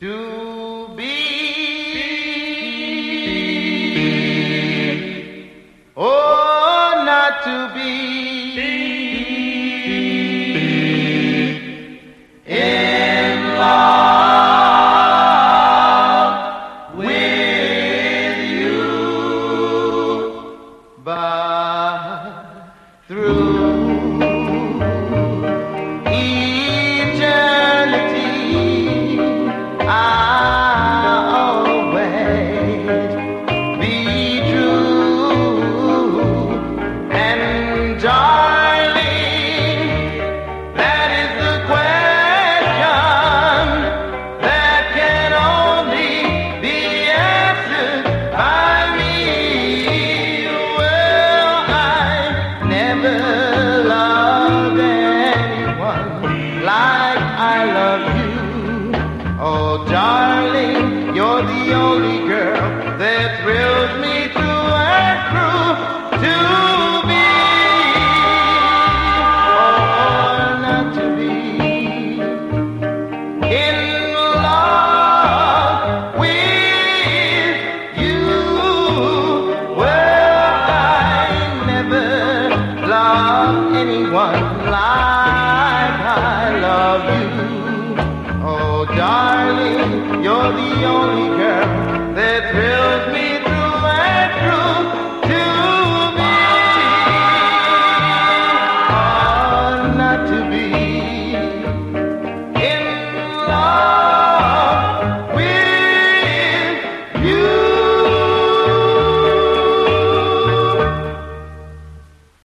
To be, oh, not to be in love with you, but through oh, darling, you're the only girl that thrills me through and through. To be, or not to be, in love with you. Well, I never loved anyone like I love you. Oh, darling, you're the only girl that really